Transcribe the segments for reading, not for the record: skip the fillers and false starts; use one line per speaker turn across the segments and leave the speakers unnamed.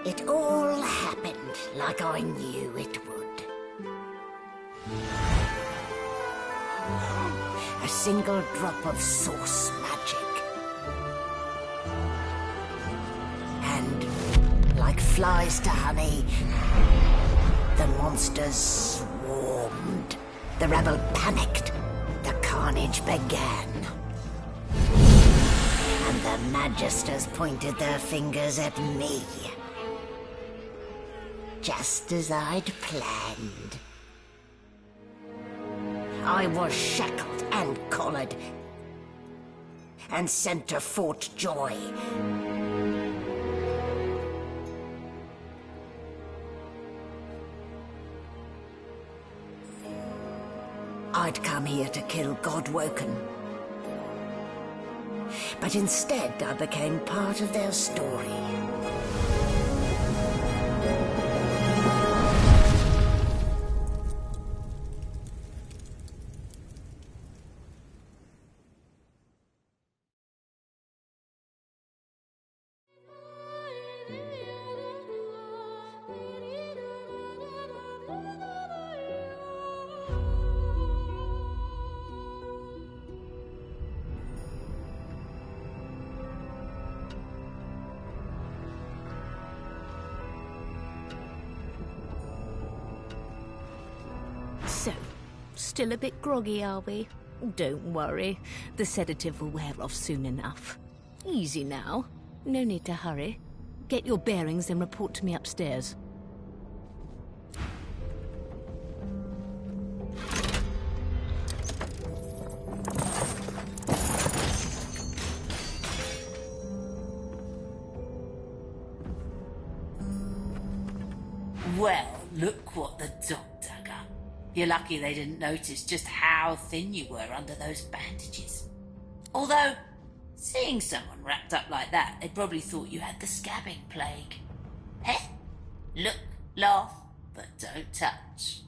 It all happened like I knew it would. A single drop of source magic. And, like flies to honey, the monsters swarmed. The rebel panicked. The carnage began. And the Magisters pointed their fingers at me. Just as I'd planned. I was shackled and collared, and sent to Fort Joy. I'd come here to kill Godwoken. But instead I became part of their story.
So, still a bit groggy, are we? Don't worry, the sedative will wear off soon enough. Easy now, no need to hurry. Get your bearings and report to me upstairs.
Well, look what the doctor got. You're lucky they didn't notice just how thin you were under those bandages. Although, seeing someone wrapped up like that, they probably thought you had the scabbing plague. Heh? Look, laugh, but don't touch.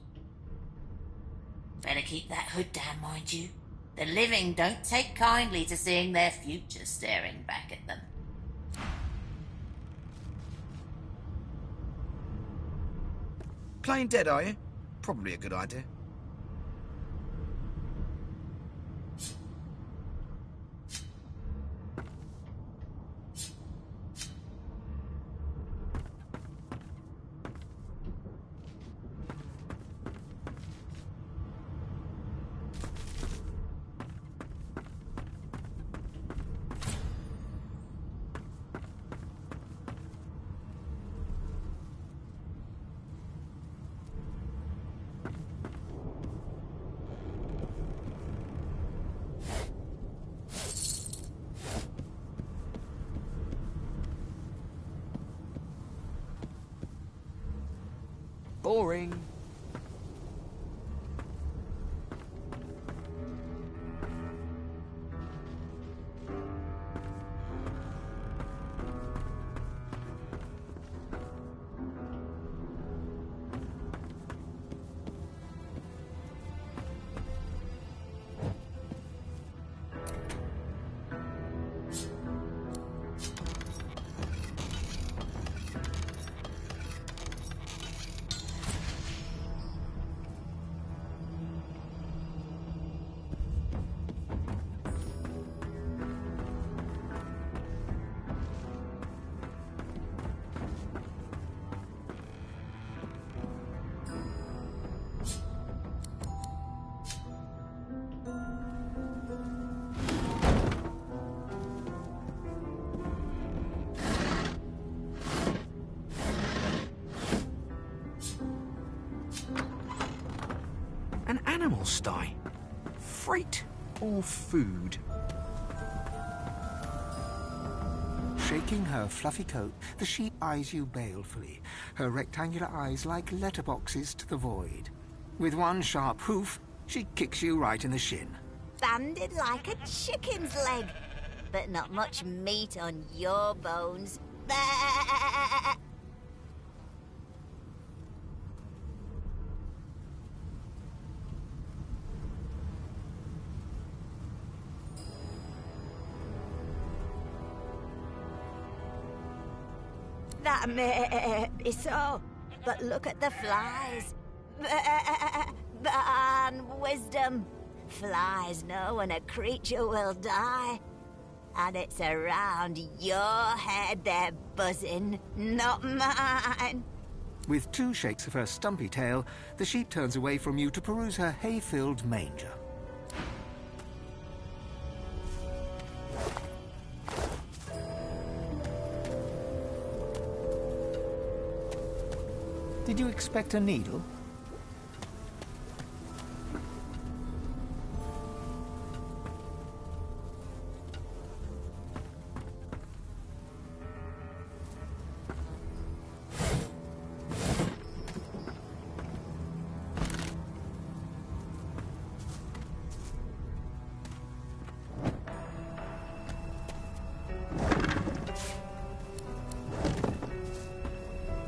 Better keep that hood down, mind you. The living don't take kindly to seeing their future staring back at them.
Playing dead, are you? Probably a good idea.
Boring.
An animal sty. Freight or food?
Shaking her fluffy coat, the sheep eyes you balefully, her rectangular eyes like letterboxes to the void. With one sharp hoof, she kicks you right in the shin.
Banded like a chicken's leg, but not much meat on your bones. That may be so, but look at the flies. And wisdom. Flies know when a creature will die. And it's around your head they're buzzing, not mine.
With 2 shakes of her stumpy tail, the sheep turns away from you to peruse her hay-filled manger. Did you expect a needle?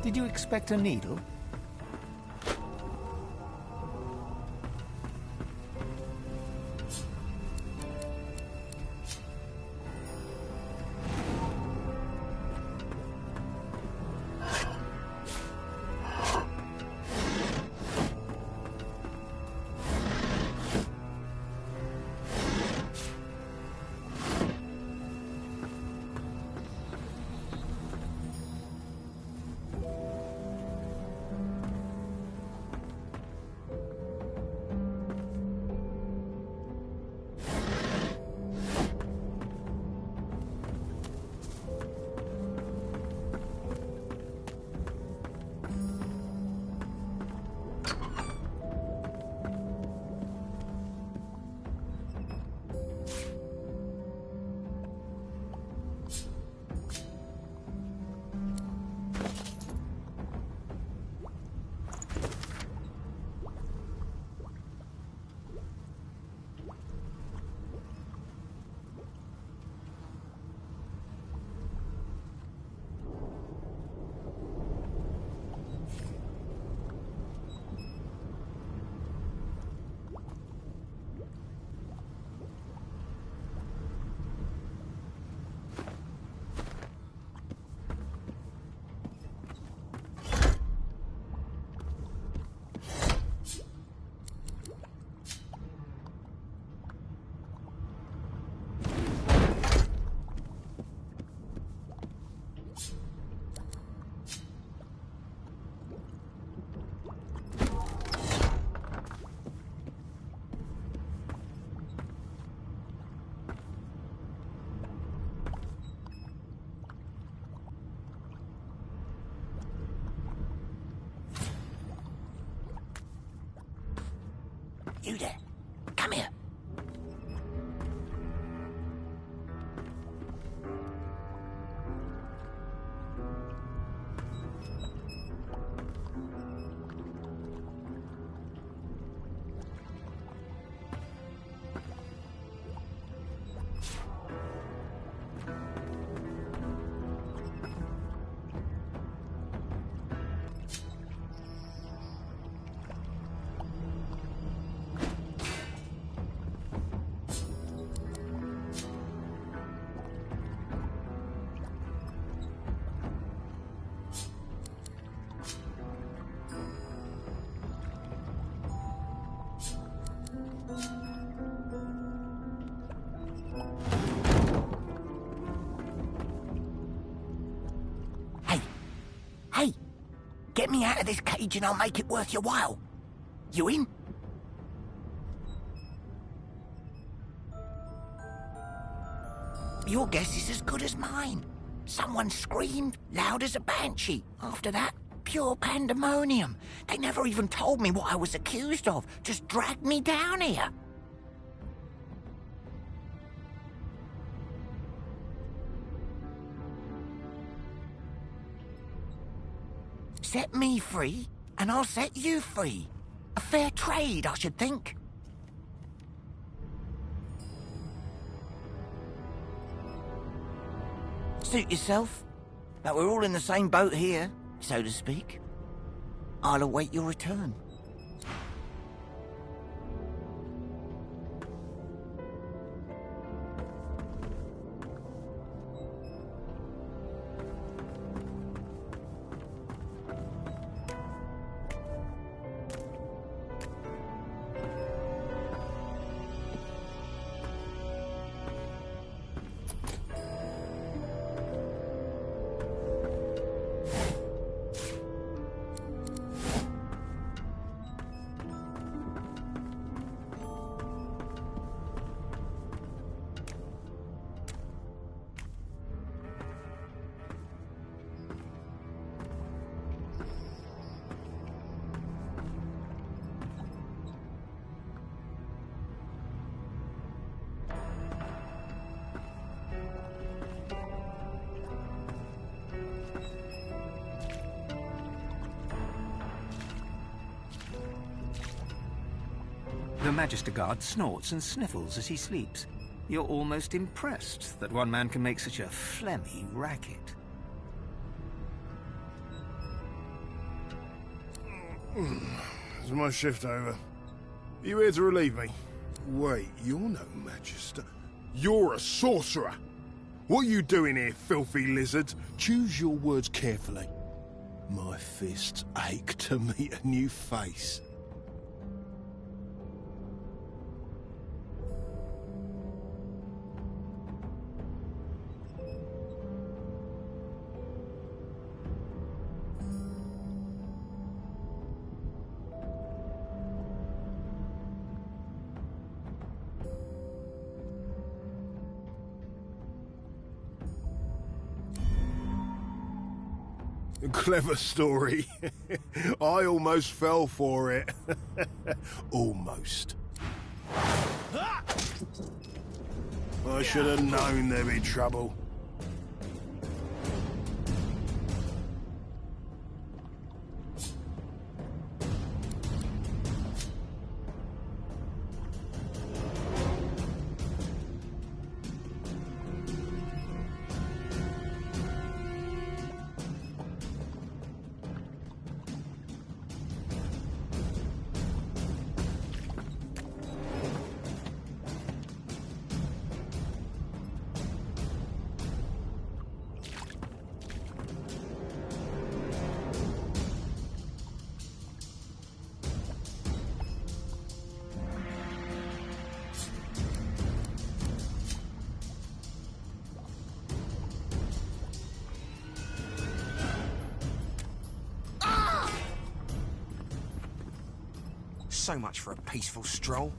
Did you expect a needle?
You there. Come here. Hey, get me out of this cage and I'll make it worth your while. You in? Your guess is as good as mine. Someone screamed loud as a banshee. After that, pure pandemonium. They never even told me what I was accused of. Just dragged me down here. Set me free, and I'll set you free. A fair trade, I should think. Suit yourself. But we're all in the same boat here, so to speak. I'll await your return.
Magister Guard snorts and sniffles as he sleeps. You're almost impressed that one man can make such a phlegmy racket.
Is my shift over? You here to relieve me? Wait, you're no Magister. You're a sorcerer. What are you doing here, filthy lizard? Choose your words carefully. My fists ache to meet a new face. Clever story. I almost fell for it. Almost. I should have known there'd be trouble.
So much for a peaceful stroll.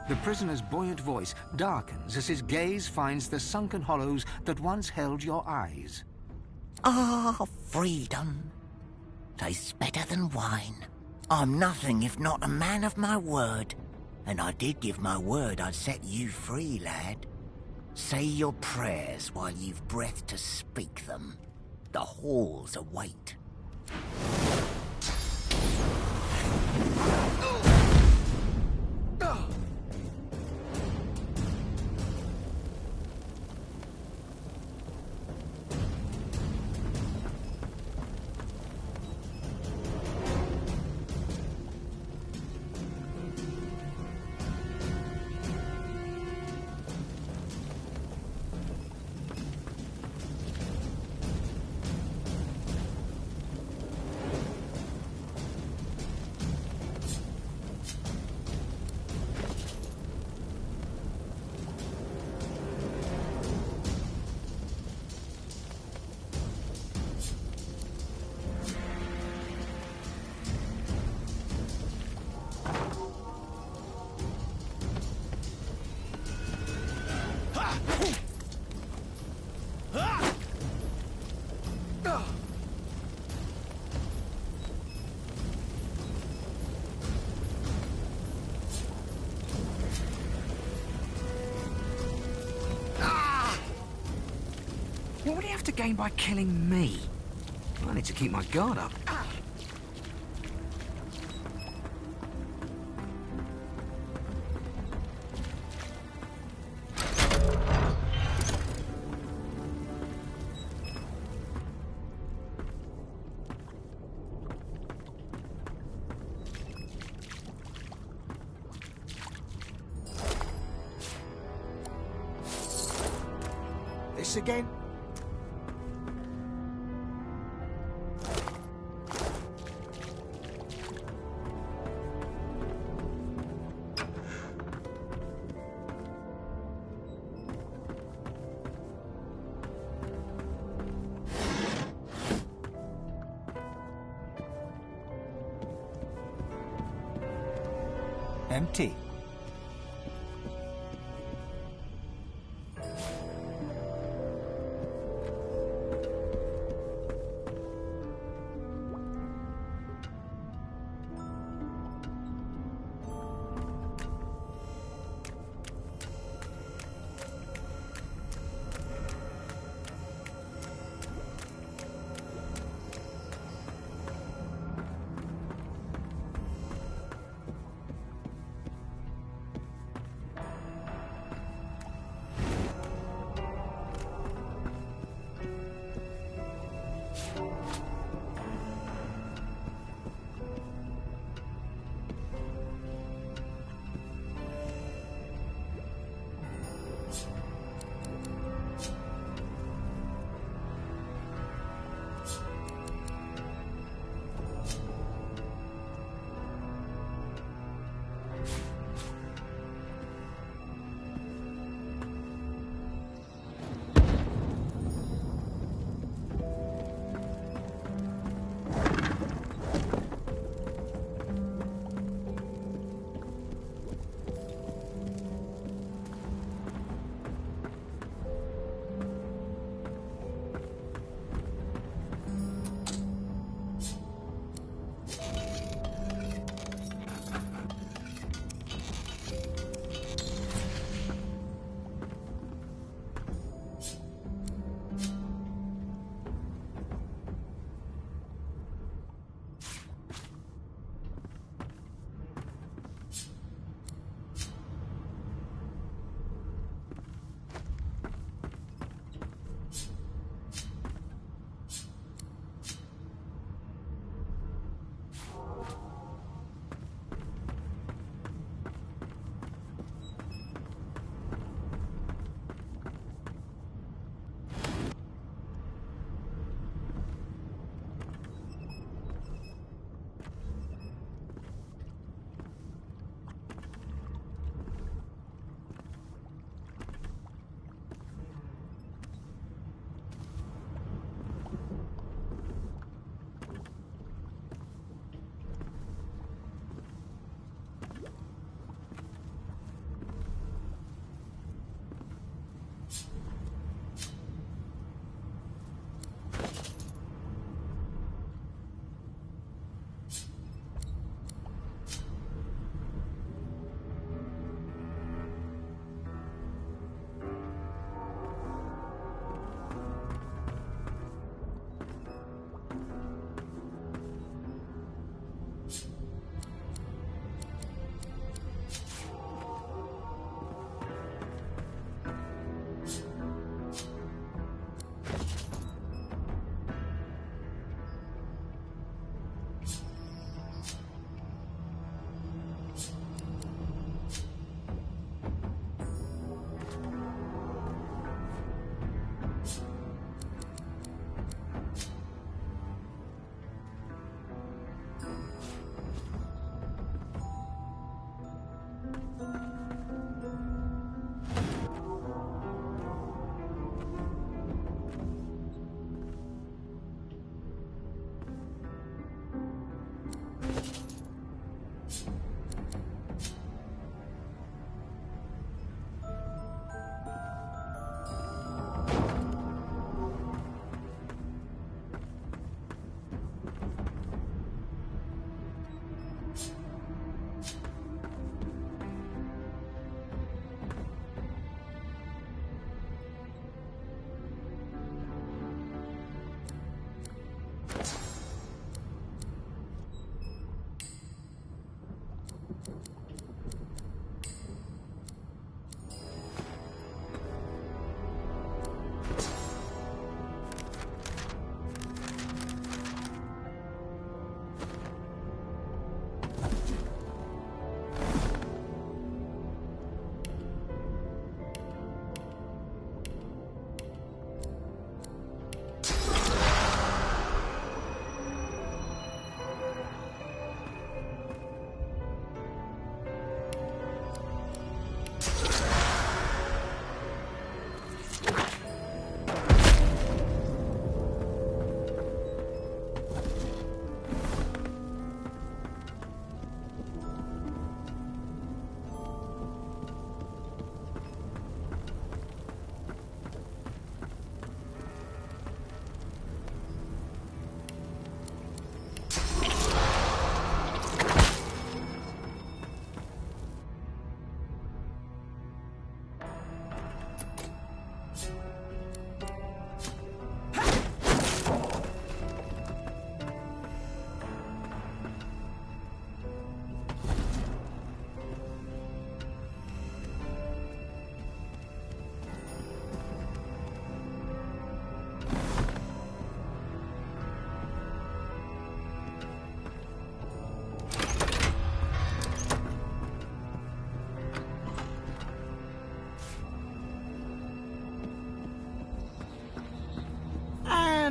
The prisoner's buoyant voice darkens as his gaze finds the sunken hollows that once held your eyes.
Ah, freedom. Tastes better than wine. I'm nothing if not a man of my word. And I did give my word I'd set you free, lad. Say your prayers while you've breath to speak them. The halls await.
What do you have to gain by killing me? I need to keep my guard up. This again?
Empty.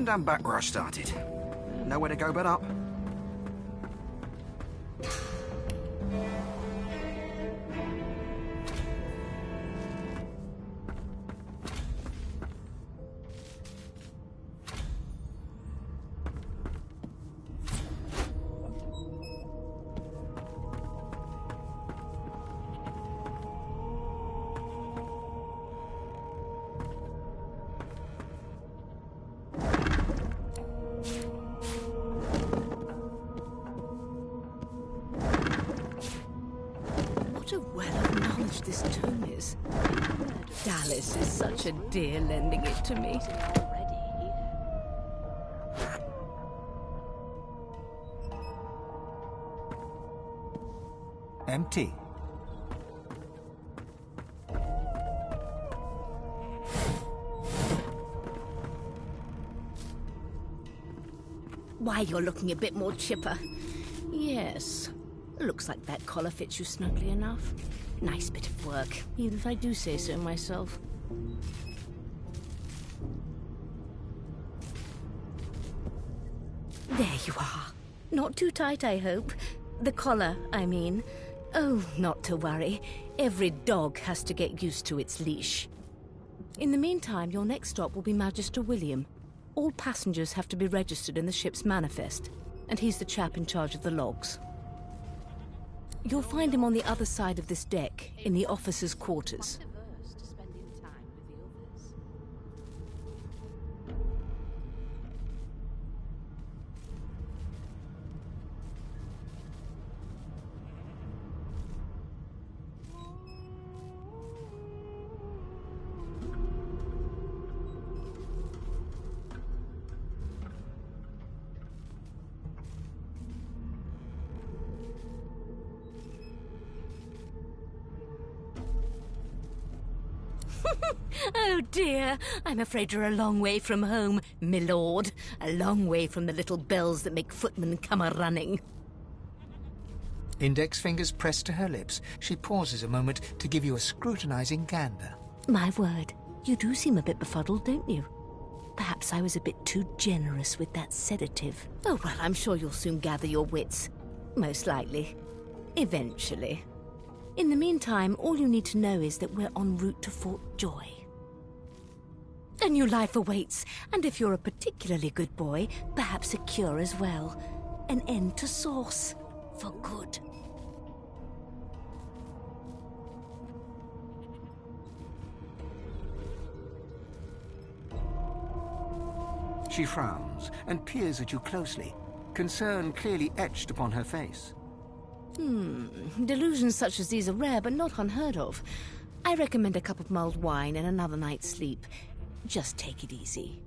And I'm back where I started. Nowhere to go but up.
What a well of knowledge this tome is. Dallas is such a dear lending it to me.
Empty.
Why, you're looking a bit more chipper. Yes. Looks like that collar fits you snugly enough. Nice bit of work, even if I do say so myself. There you are. Not too tight, I hope. The collar, I mean. Oh, not to worry. Every dog has to get used to its leash. In the meantime, your next stop will be Magister William. All passengers have to be registered in the ship's manifest, and he's the chap in charge of the logs. You'll find him on the other side of this deck, in the officers' quarters. Oh dear, I'm afraid you're a long way from home, my lord. A long way from the little bells that make footmen come a-running.
Index fingers pressed to her lips, she pauses a moment to give you a scrutinizing gander.
My word, you do seem a bit befuddled, don't you? Perhaps I was a bit too generous with that sedative. Oh well, I'm sure you'll soon gather your wits. Most likely. Eventually. In the meantime, all you need to know is that we're en route to Fort Joy. A new life awaits, and if you're a particularly good boy, perhaps a cure as well. An end to sauce. For good.
She frowns and peers at you closely, concern clearly etched upon her face.
Delusions such as these are rare, but not unheard of. I recommend a cup of mulled wine and another night's sleep. Just take it easy.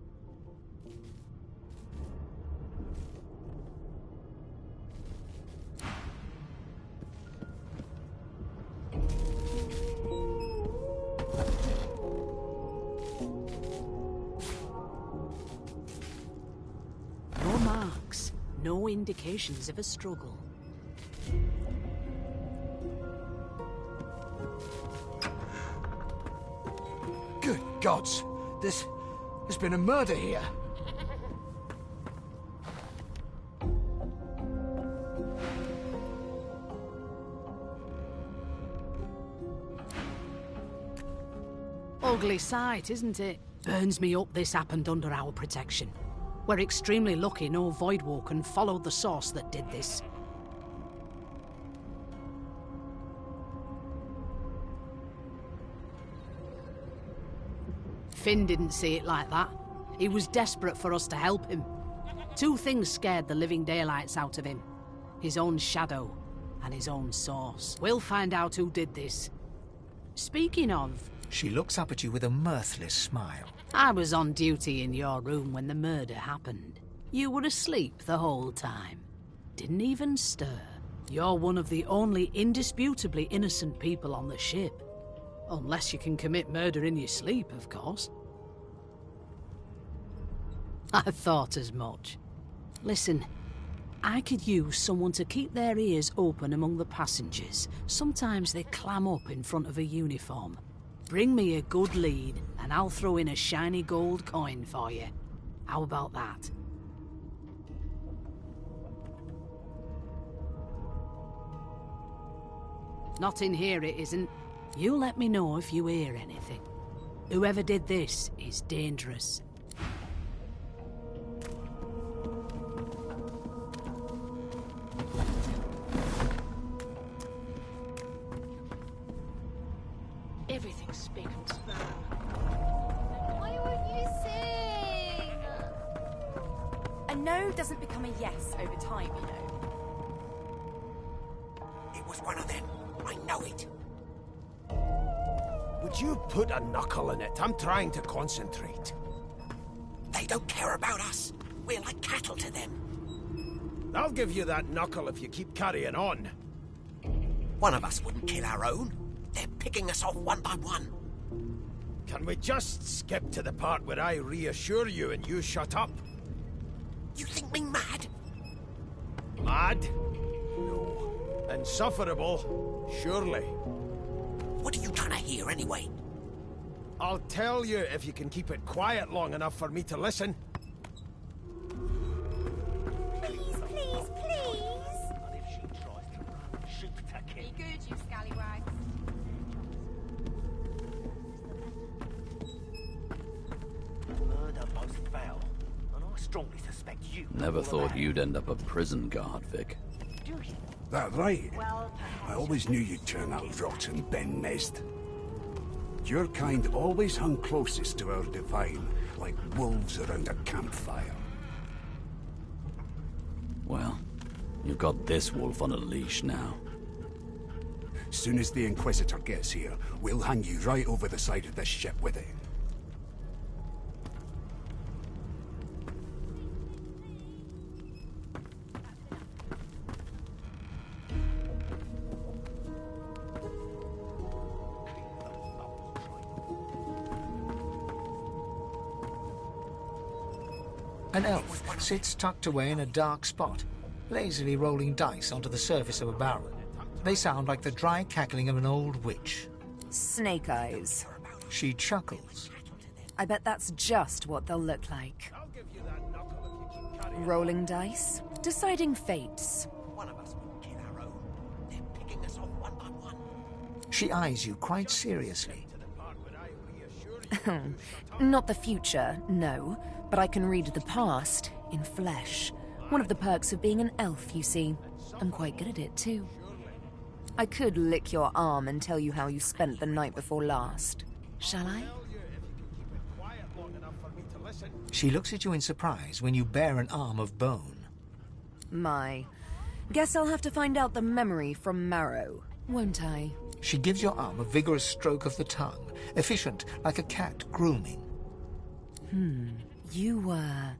No marks, no indications of a struggle.
Good gods! There's been a murder here.
Ugly sight, isn't it? Burns me up this happened under our protection. We're extremely lucky no Voidwoken followed the source that did this. Finn didn't see it like that. He was desperate for us to help him. Two things scared the living daylights out of him. His own shadow and his own source. We'll find out who did this. Speaking of...
She looks up at you with a mirthless smile.
I was on duty in your room when the murder happened. You were asleep the whole time. Didn't even stir. You're one of the only indisputably innocent people on the ship. Unless you can commit murder in your sleep, of course. I thought as much. Listen, I could use someone to keep their ears open among the passengers. Sometimes they clam up in front of a uniform. Bring me a good lead, and I'll throw in a shiny gold coin for you. How about that? Not in here, it isn't. You let me know if you hear anything. Whoever did this is dangerous.
Everything's spick and span.
Why won't you sing? A no doesn't become a yes over time, you know.
It was one of them. I know it.
Would you put a knuckle in it? I'm trying to concentrate.
They don't care about us. We're like cattle to them.
I'll give you that knuckle if you keep carrying on.
One of us wouldn't kill our own. They're picking us off one by one.
Can we just skip to the part where I reassure you and you shut up?
You think me mad?
Mad? No. Insufferable? Surely.
What are you trying to hear anyway?
I'll tell you if you can keep it quiet long enough for me to listen.
Please, please, please.
And if she tries to run, shoot to kill.
Be good, you scallywags.
Murder most foul, and I strongly suspect you.
Never thought you'd end up a prison guard, Vic.
That right? I always knew you'd turn out rotten, Ben Mezd. Your kind always hung closest to our divine, like wolves around a campfire.
Well, you've got this wolf on a leash now.
Soon as the Inquisitor gets here, we'll hang you right over the side of this ship with it.
An elf sits tucked away in a dark spot, lazily rolling dice onto the surface of a barrel. They sound like the dry cackling of an old witch.
Snake eyes.
She chuckles.
I bet that's just what they'll look like. Rolling dice, deciding fates.
One of us wouldn't kill our own. They're picking us off one by one.
She eyes you quite seriously.
Not the future, no. But I can read the past in flesh. One of the perks of being an elf, you see. I'm quite good at it, too. I could lick your arm and tell you how you spent the night before last. Shall I?
She looks at you in surprise when you bare an arm of bone.
My. Guess I'll have to find out the memory from Marrow, won't I?
She gives your arm a vigorous stroke of the tongue, efficient like a cat grooming.
You were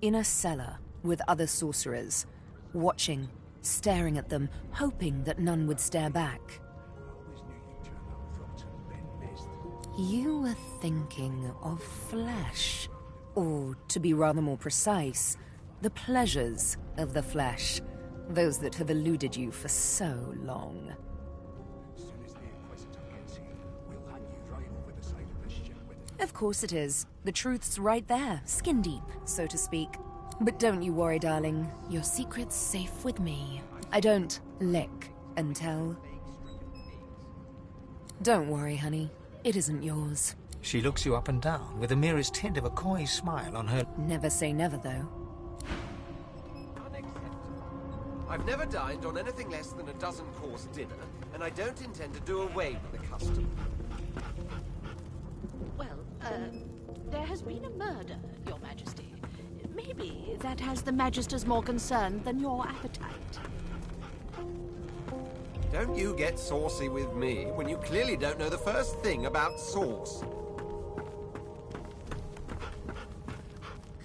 in a cellar with other sorcerers, watching, staring at them, hoping that none would stare back. You were thinking of flesh, or, to be rather more precise, the pleasures of the flesh, those that have eluded you for so long. Of course it is. The truth's right there, skin deep, so to speak. But don't you worry, darling. Your secret's safe with me. I don't lick and tell. Don't worry, honey. It isn't yours.
She looks you up and down with the merest hint of a coy smile on her.
Never say never, though.
I've never dined on anything less than a dozen-course dinner, and I don't intend to do away with the custom.
Well, there has been a murder, Your Majesty. Maybe that has the Magisters more concerned than your appetite.
Don't you get saucy with me when you clearly don't know the first thing about sauce.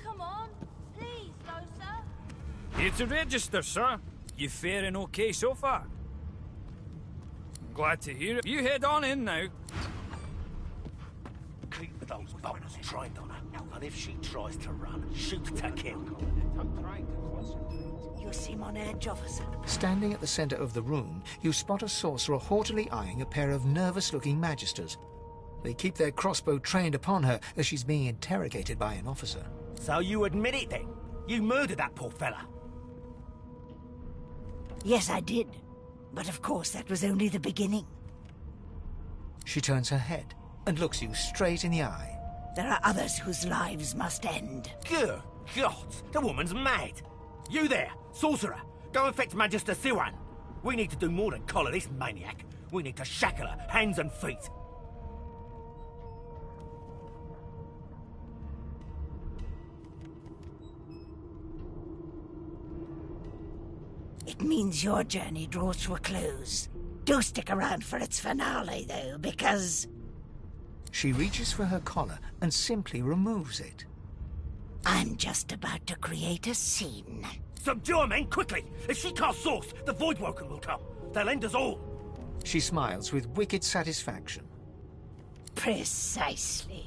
Come on, please, go, sir.
Here to register, sir. You faring okay so far? Glad to hear it. You head on in now.
Keep those bones trained on her, and if she tries to run, shoot to kill.
You seem on edge, officer.
Standing at the center of the room, you spot a sorcerer haughtily eyeing a pair of nervous-looking magisters. They keep their crossbow trained upon her as she's being interrogated by an officer.
So you admit it then? You murdered that poor fella?
Yes, I did. But of course, that was only the beginning.
She turns her head and looks you straight in the eye.
There are others whose lives must end.
Good God, the woman's mad. You there, sorcerer, go and fetch Magister Siwan. We need to do more than collar this maniac. We need to shackle her, hands and feet.
It means your journey draws to a close. Do stick around for its finale, though, because...
She reaches for her collar and simply removes it.
I'm just about to create a scene.
Subdue her, men, quickly! If she casts Source, the Voidwoken will come. They'll end us all.
She smiles with wicked satisfaction.
Precisely.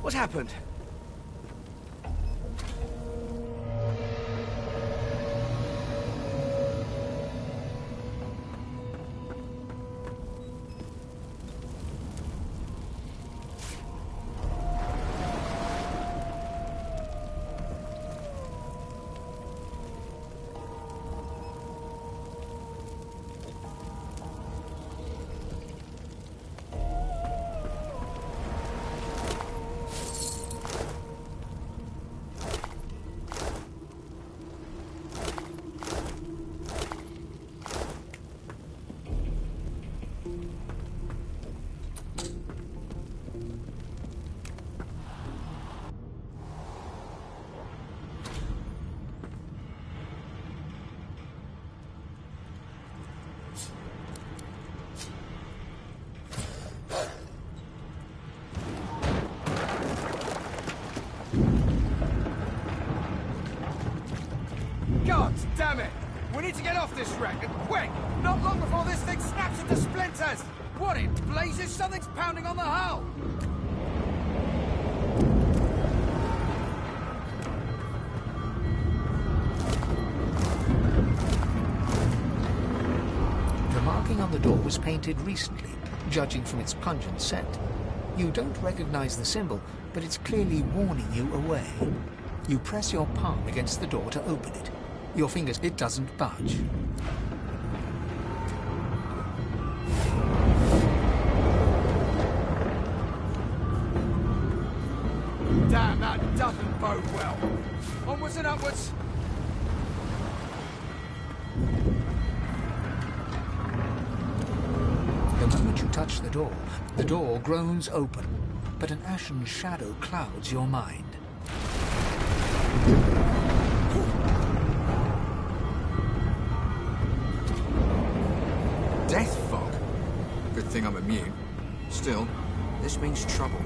What happened? God damn it! We need to get off this wreck, and quick! Not long before this thing snaps into splinters! What in blazes? Something's pounding on the hull!
The marking on the door was painted recently, judging from its pungent scent. You don't recognize the symbol, but it's clearly warning you away. You press your palm against the door to open it. Your fingers, it doesn't budge.
Damn, that doesn't bode well. Onwards and upwards.
The moment you touch the door groans open, but an ashen shadow clouds your mind.
Death fog? Good thing I'm immune. Still, this means trouble.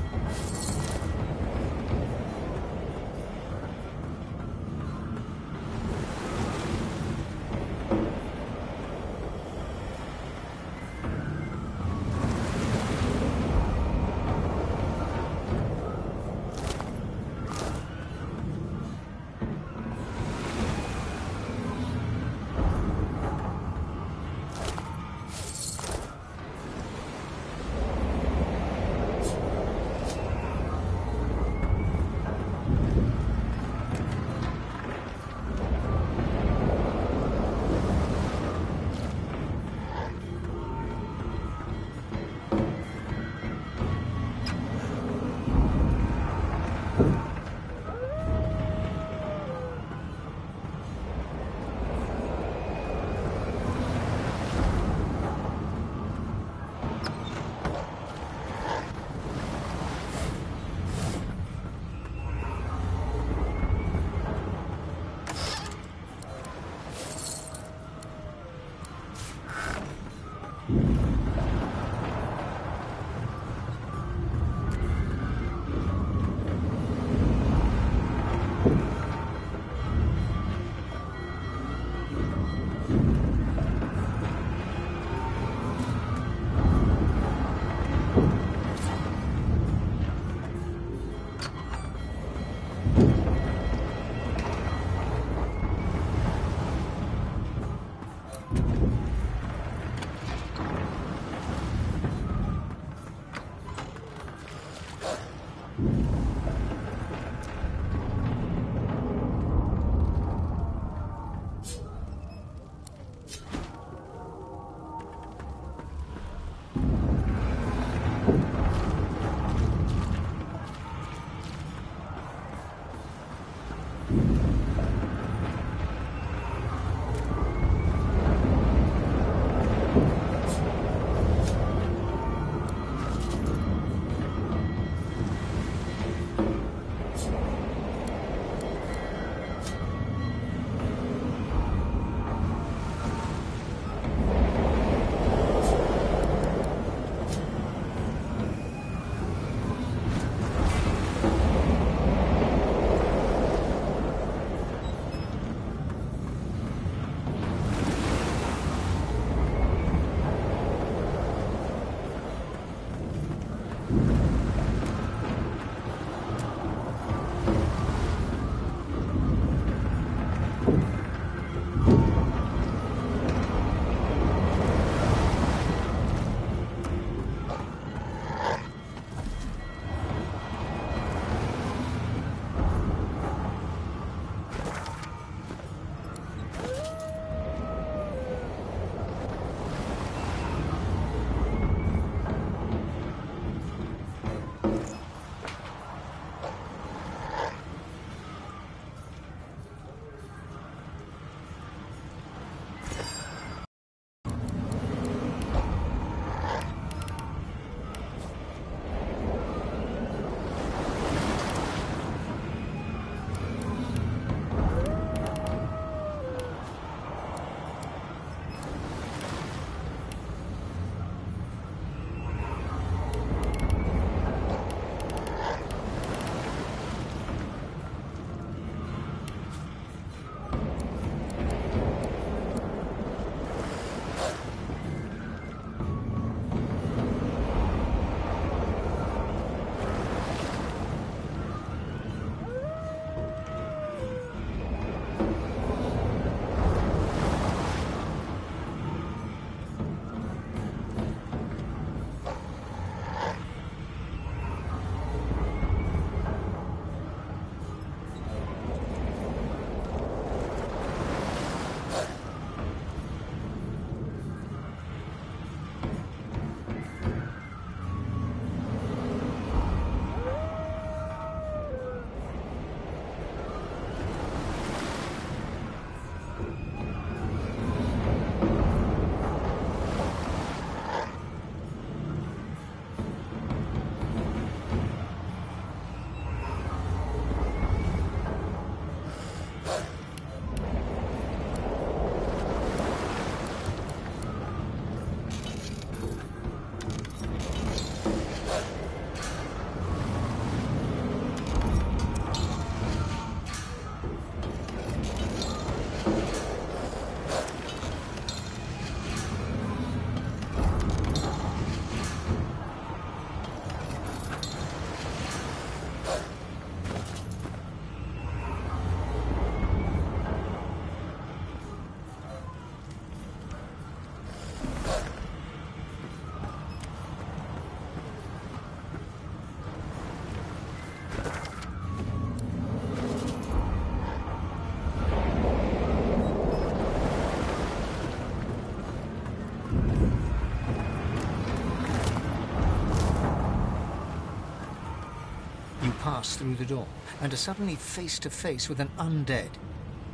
pass through the door and are suddenly face to face with an undead.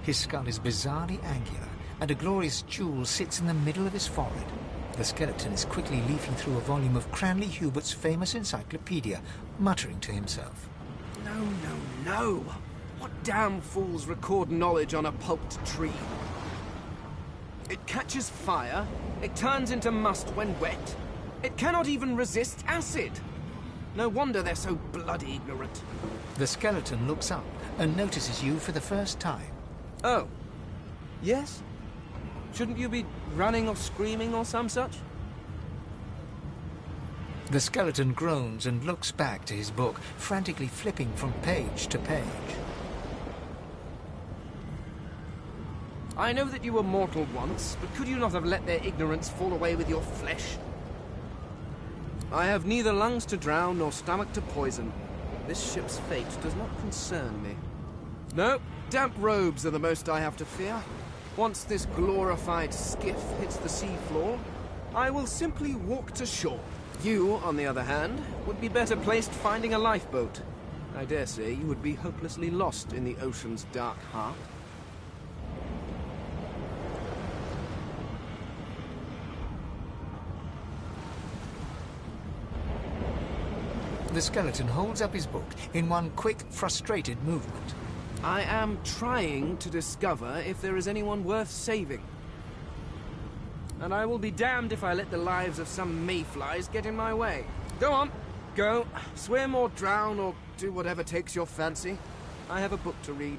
His skull is bizarrely angular, and a glorious jewel sits in the middle of his forehead. The skeleton is quickly leafing through a volume of Cranley Hubert's famous encyclopedia, muttering to himself.
No. What damn fools record knowledge on a pulped tree? It catches fire, it turns into must when wet, it cannot even resist acid. No wonder they're so bloody ignorant.
The skeleton looks up and notices you for the first time.
Oh. Yes? Shouldn't you be running or screaming or some such?
The skeleton groans and looks back to his book, frantically flipping from page to page.
I know that you were mortal once, but could you not have let their ignorance fall away with your flesh? I have neither lungs to drown nor stomach to poison. This ship's fate does not concern me. No, damp robes are the most I have to fear. Once this glorified skiff hits the sea floor, I will simply walk to shore. You, on the other hand, would be better placed finding a lifeboat. I dare say you would be hopelessly lost in the ocean's dark heart.
The skeleton holds up his book in one quick, frustrated movement.
I am trying to discover if there is anyone worth saving. And I will be damned if I let the lives of some mayflies get in my way. Go on, go. Swim or drown or do whatever takes your fancy. I have a book to read.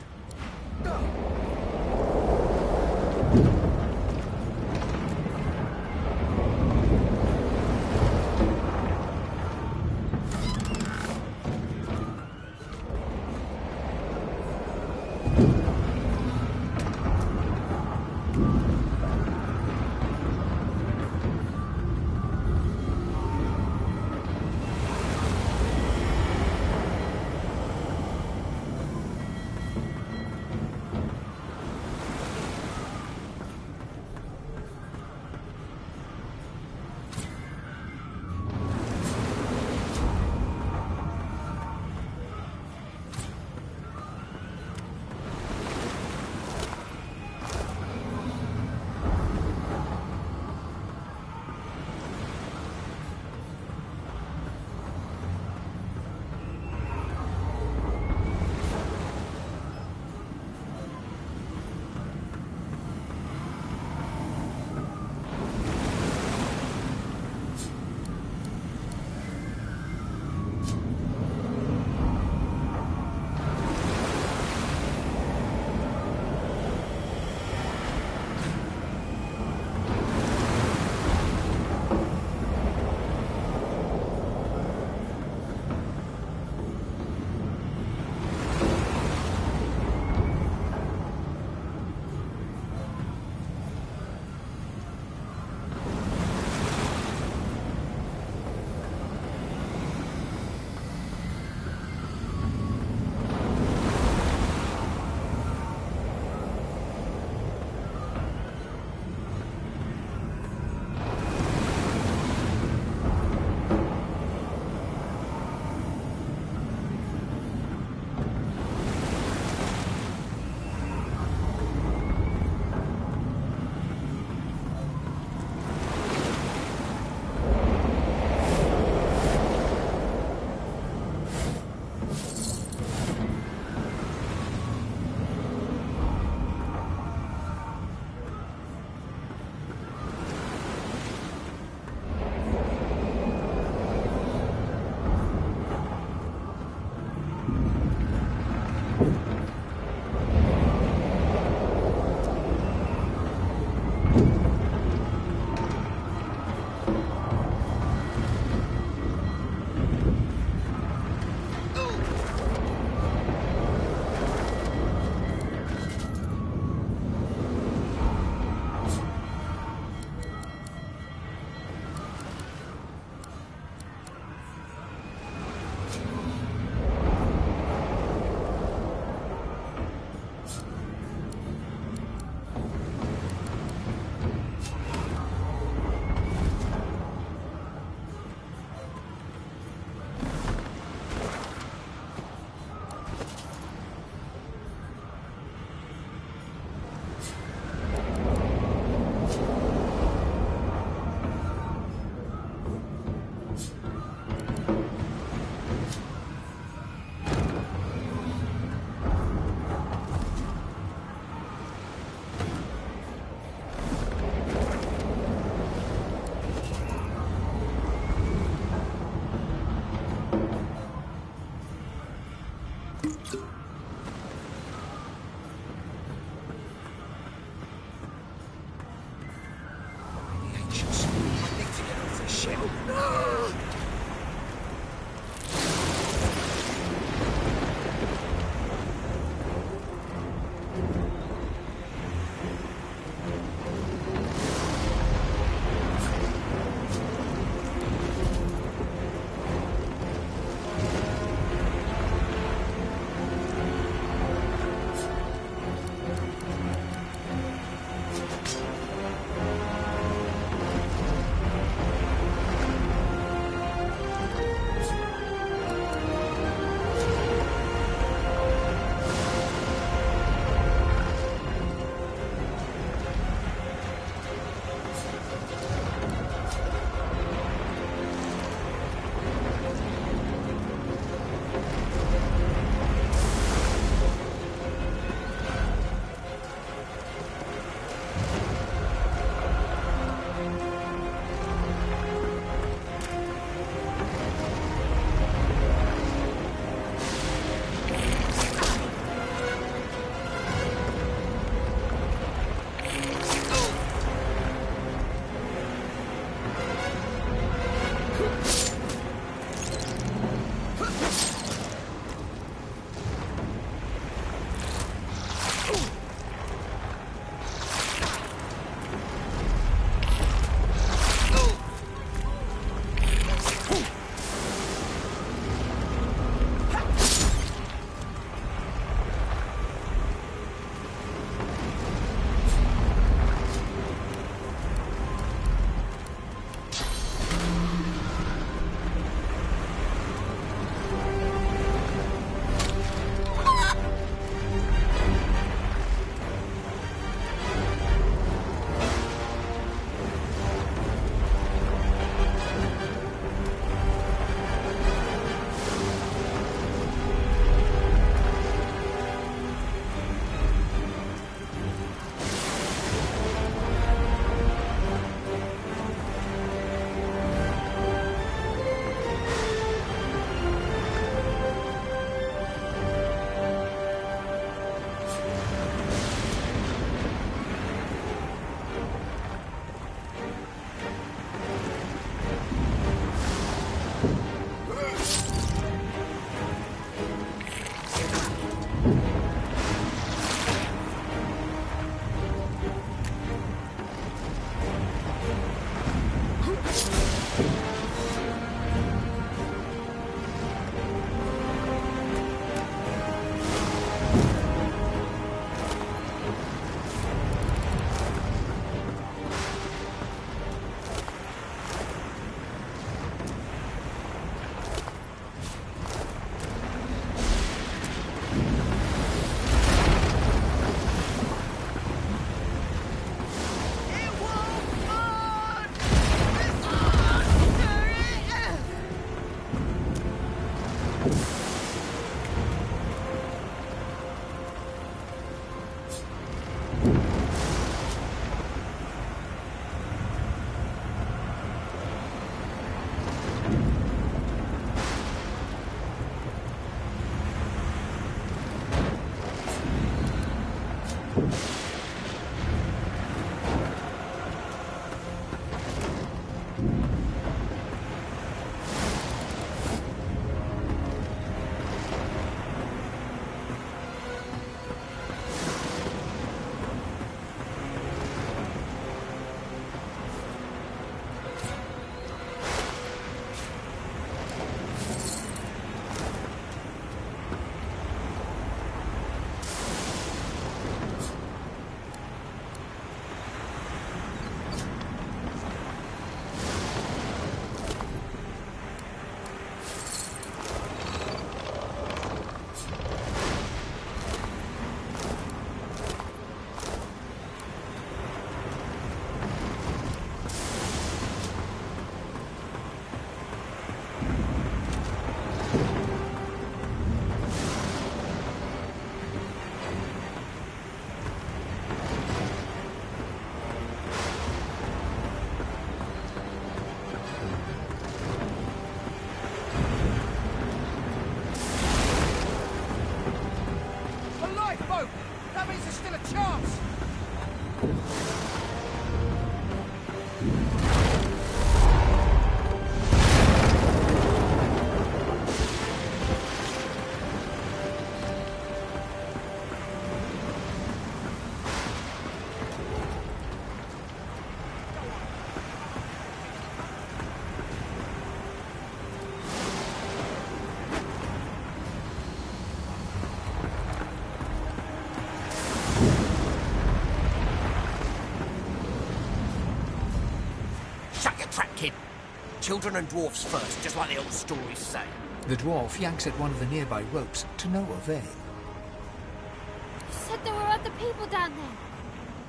Children and dwarfs first, just like the old stories say.
The dwarf yanks at one of the nearby ropes to no avail.
You said there were other people down there.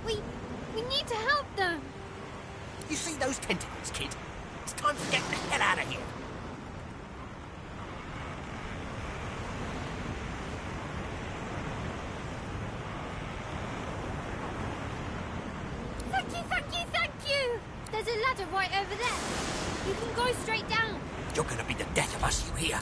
We need to help them.
You see those tentacles, kid? It's time to get the hell out of here.
Thank you! There's a ladder right over there. You can go straight down.
You're gonna be the death of us, you hear?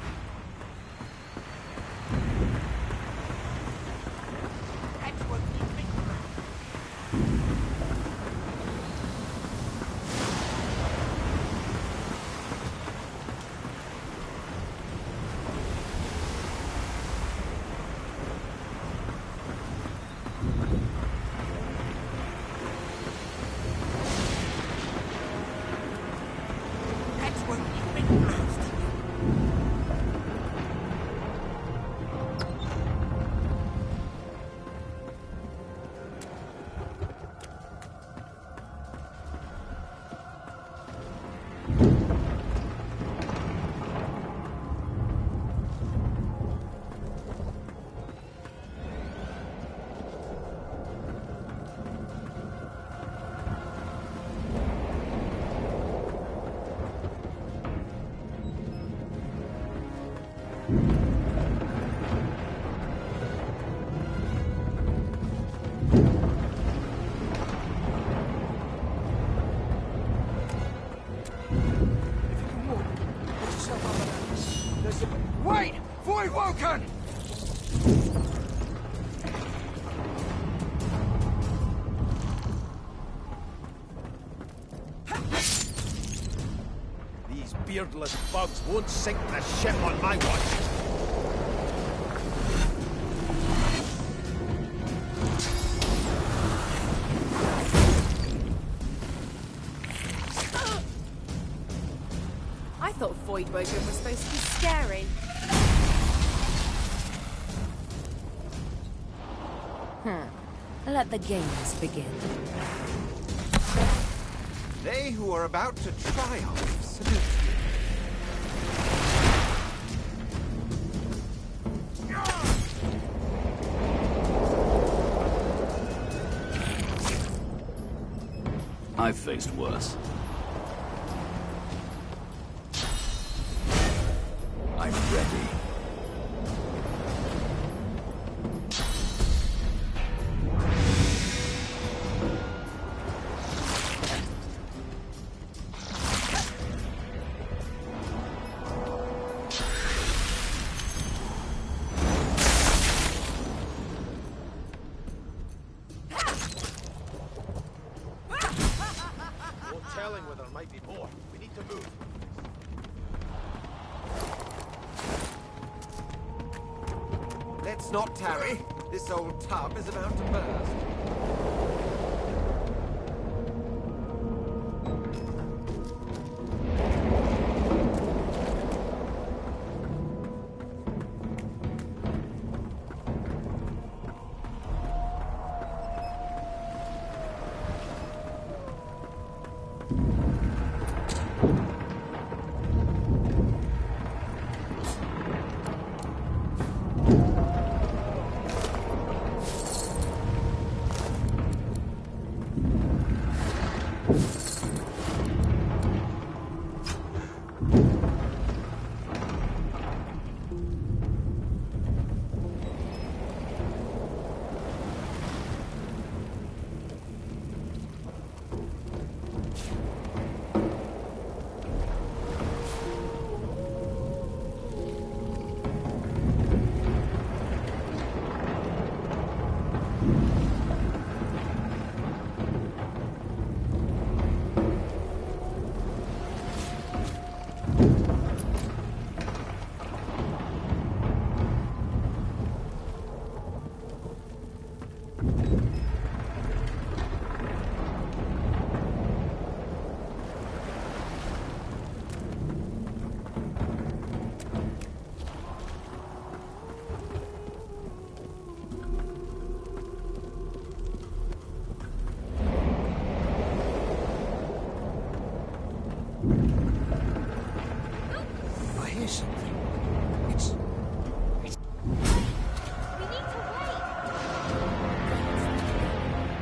beardless bugs won't sink the ship on my watch.
I thought Voidwoken was supposed to be scary.
Let the games begin.
They who are about to triumph salute you.
I've faced worse. I'm ready.
No telling whether there might be more. We need to move.
Let's not tarry. This old tub is about to burst.
I hear something. It's...
We need to wait.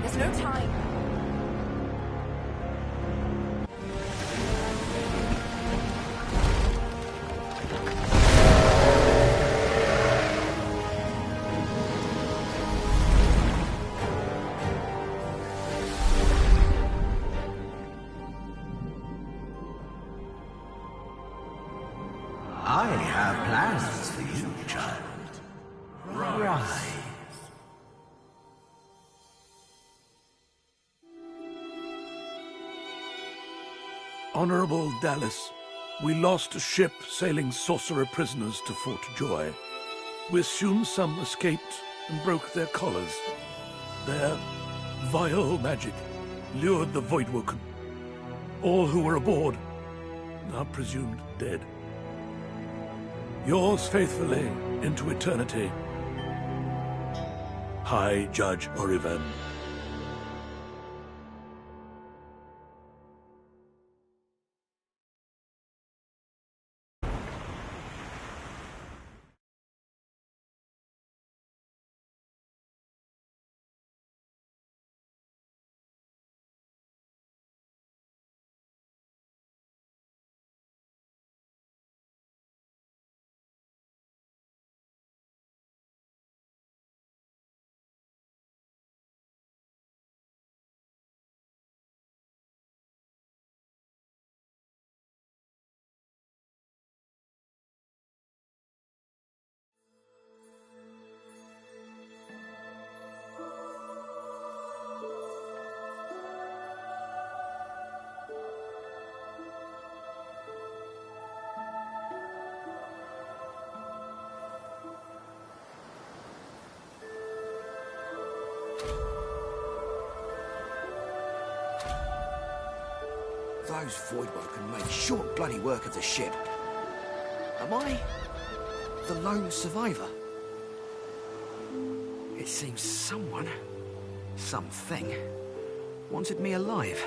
There's no time.
I have plans for you, child. Rise.
Honorable Dallas, we lost a ship sailing sorcerer prisoners to Fort Joy. We assume some escaped and broke their collars. Their vile magic lured the Voidwoken. All who were aboard are presumed dead. Yours faithfully into eternity, High Judge Oriven.
Those voidwoken made short bloody work of the ship. Am I the lone survivor? It seems someone, something, wanted me alive.